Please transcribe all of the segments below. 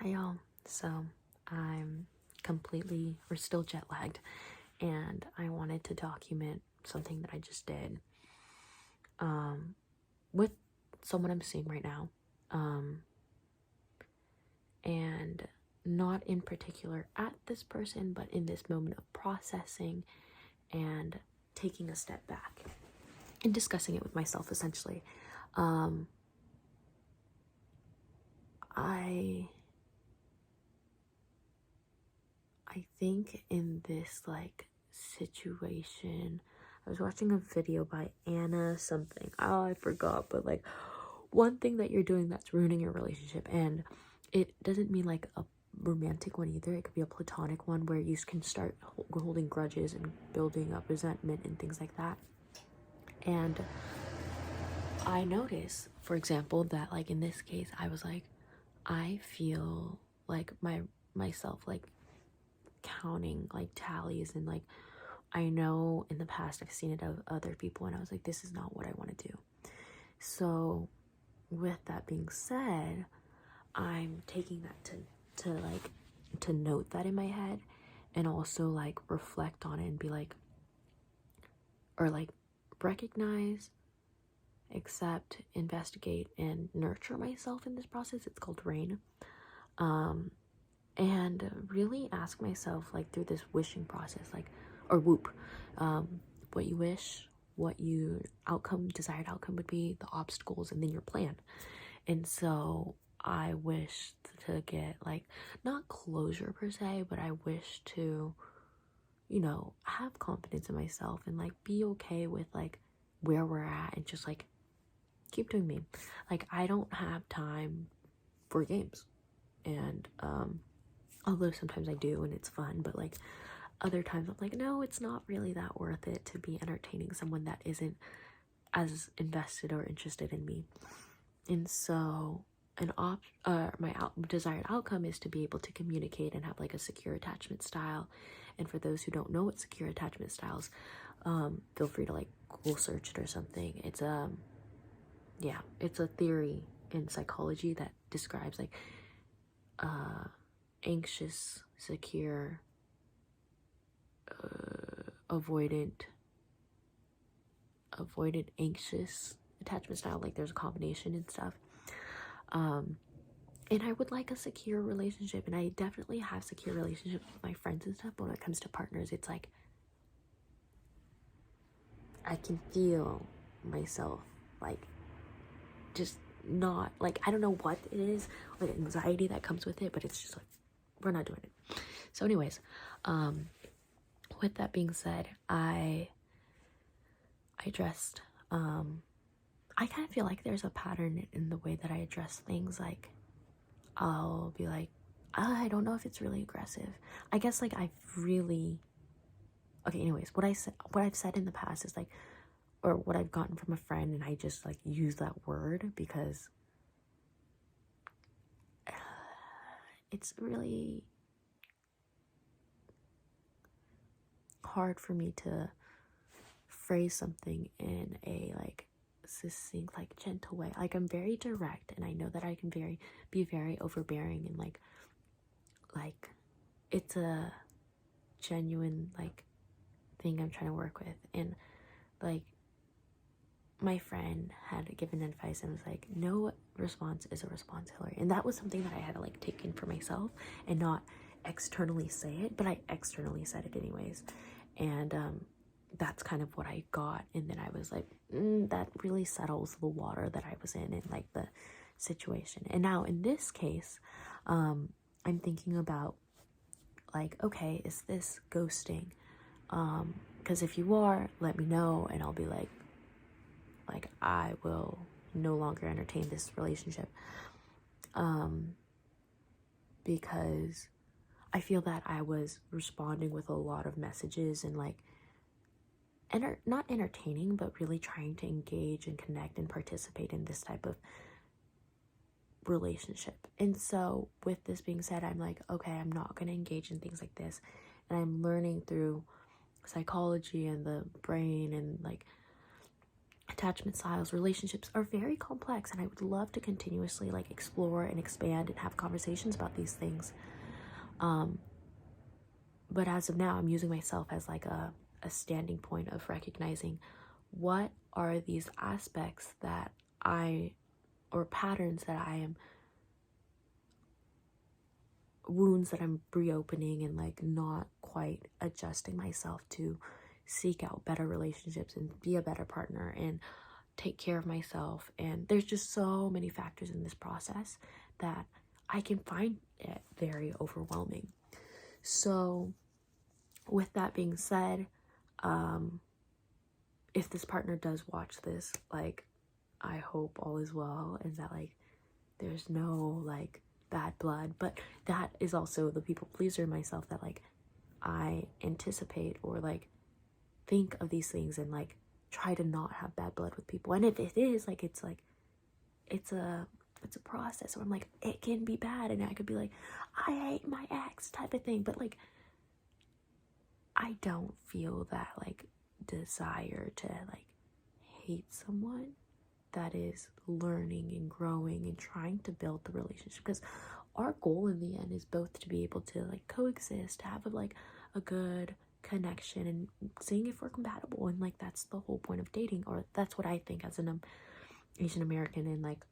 Hi y'all. So I'm still jet lagged, and I wanted to document something that I just did with someone I'm seeing right now. And not in particular at this person, but in this moment of processing and taking a step back and discussing it with myself essentially. I think in this situation, I was watching a video by Anna something. Oh, I forgot, but one thing that you're doing that's ruining your relationship, and it doesn't mean like a romantic one either. It could be a platonic one where you can start holding grudges and building up resentment and things like that. And I notice, for example, that in this case, I was like, I feel like myself counting tallies, and I know in the past I've seen it of other people, and I was like, this is not what I want to do. So with that being said, I'm taking that to note that in my head, and also reflect on it and be or recognize, accept, investigate, and nurture myself in this process. It's called RAIN. And really ask myself through this wishing process, or WHOOP, what you wish, what your desired outcome would be, the obstacles, and then your plan. And so I wish to get not closure per se, but I wish to have confidence in myself and be okay with where we're at, and just keep doing me. I don't have time for games, and although sometimes I do and it's fun, but other times I'm like, no, it's not really that worth it to be entertaining someone that isn't as invested or interested in me. And so my desired outcome is to be able to communicate and have a secure attachment style. And for those who don't know what secure attachment styles, feel free to Google search it or something. It's it's a theory in psychology that describes anxious, secure, avoidant, anxious attachment style. There's a combination and stuff. And I would like a secure relationship, and I definitely have secure relationships with my friends and stuff, but when it comes to partners, it's I can feel myself just not I don't know what it is, or the anxiety that comes with it, but it's just we're not doing it. So anyways, with that being said, I addressed I kind of feel there's a pattern in the way that I address things. I'll be I don't know if it's really aggressive. I guess I've really, okay, anyways, what I've said in the past is or what I've gotten from a friend, and I just use that word because it's really hard for me to phrase something in a succinct, gentle way. I'm very direct, and I know that I can be very overbearing, and it's a genuine thing I'm trying to work with. And my friend had given advice and was no response is a response, Hillary. And that was something that I had to take in for myself and not externally say it, but I externally said it anyways. And that's kind of what I got. And then I was that really settles the water that I was in and the situation. And now in this case, I'm thinking about okay, is this ghosting? Because if you are, let me know, and I'll be I will no longer entertain this relationship. Because I feel that I was responding with a lot of messages and not entertaining, but really trying to engage and connect and participate in this type of relationship. And so with this being said, I'm okay, I'm not going to engage in things like this. And I'm learning through psychology and the brain and attachment styles, relationships are very complex, and I would love to continuously like explore and expand and have conversations about these things. But as of now, I'm using myself as like a standing point of recognizing what are these aspects that or patterns that I am, wounds that I'm reopening and like not quite adjusting myself to seek out better relationships and be a better partner and take care of myself. And there's just so many factors in this process that I can find it very overwhelming. So with that being said, if this partner does watch this, like, I hope all is well and that like there's no like bad blood. But that is also the people pleaser in myself, that like I anticipate or like think of these things and like try to not have bad blood with people. And if it is like it's a process where I'm like, it can be bad, and I could be like, I hate my ex type of thing, but like I don't feel that like desire to like hate someone that is learning and growing and trying to build the relationship, because our goal in the end is both to be able to like coexist, to have a good connection and seeing if we're compatible. And like that's the whole point of dating, or that's what I think as an Asian American and like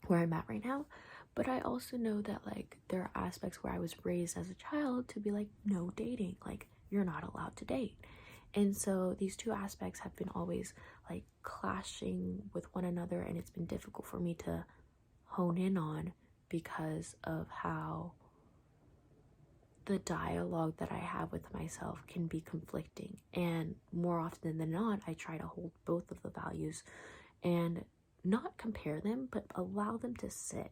where I'm at right now. But I also know that like there are aspects where I was raised as a child to be like, no dating, like you're not allowed to date. And so these two aspects have been always like clashing with one another, and it's been difficult for me to hone in on because of how the dialogue that I have with myself can be conflicting. And more often than not, I try to hold both of the values and not compare them, but allow them to sit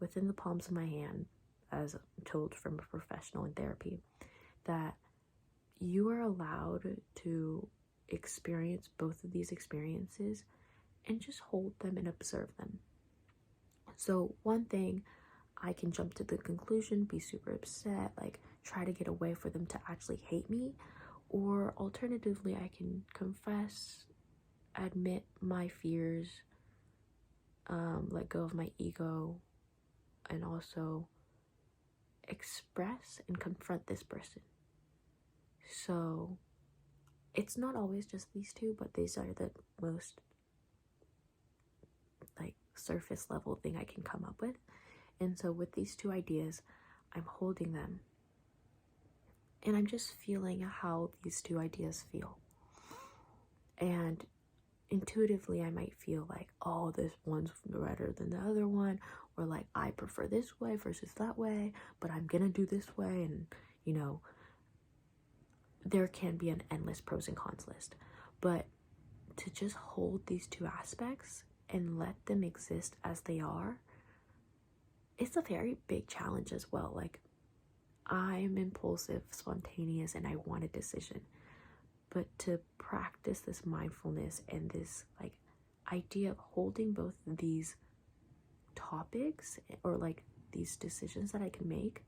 within the palms of my hand, as I'm told from a professional in therapy, that you are allowed to experience both of these experiences and just hold them and observe them. So one thing, I can jump to the conclusion, be super upset, like try to get away for them to actually hate me. Or alternatively, I can confess, admit my fears, let go of my ego, and also express and confront this person. So it's not always just these two, but these are the most like surface level thing I can come up with. And so with these two ideas, I'm holding them and I'm just feeling how these two ideas feel. And intuitively I might feel like, oh, this one's better than the other one, or like I prefer this way versus that way, but I'm gonna do this way. And you know, there can be an endless pros and cons list. But to just hold these two aspects and let them exist as they are, it's a very big challenge as well. Like, I'm impulsive, spontaneous, and I want a decision. But to practice this mindfulness and this like idea of holding both of these topics or like these decisions that I can make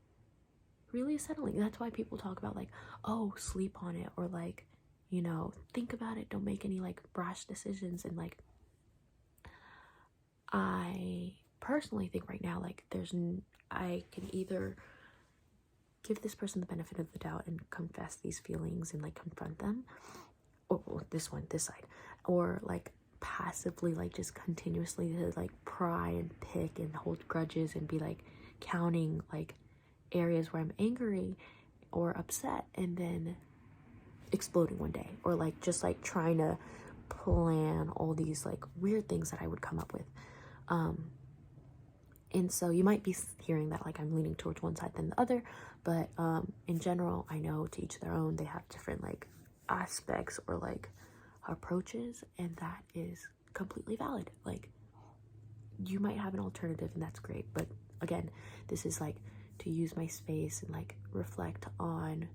really settling. That's why people talk about like, oh, sleep on it, or like, you know, think about it, don't make any like brash decisions. And like, I personally think right now, like I can either give this person the benefit of the doubt and confess these feelings and like confront them, or this side, or like passively like just continuously to like pry and pick and hold grudges and be like counting like areas where I'm angry or upset and then exploding one day, or like just like trying to plan all these like weird things that I would come up with. And so you might be hearing that like I'm leaning towards one side than the other, but in general, I know to each their own. They have different like aspects or like approaches, and that is completely valid. Like, you might have an alternative and that's great, but again, this is like to use my space and like reflect on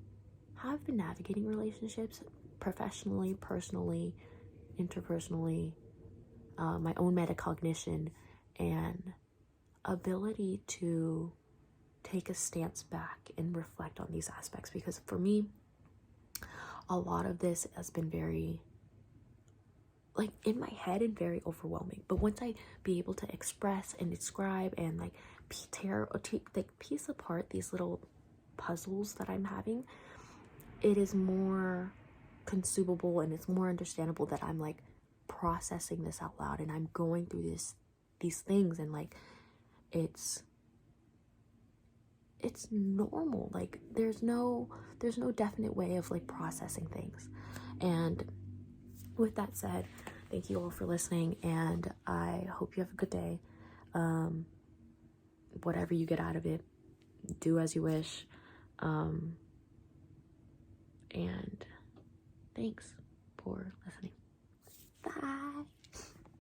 how I've been navigating relationships professionally, personally, interpersonally, my own metacognition, and ability to take a stance back and reflect on these aspects. Because for me, a lot of this has been very like in my head and very overwhelming. But once I be able to express and describe and like piece apart these little puzzles that I'm having, it is more consumable and it's more understandable that I'm like processing this out loud and I'm going through these things, and like it's normal. Like there's no definite way of like processing things. And with that said, thank you all for listening, and I hope you have a good day. Whatever you get out of it, do as you wish. And thanks for listening. Bye.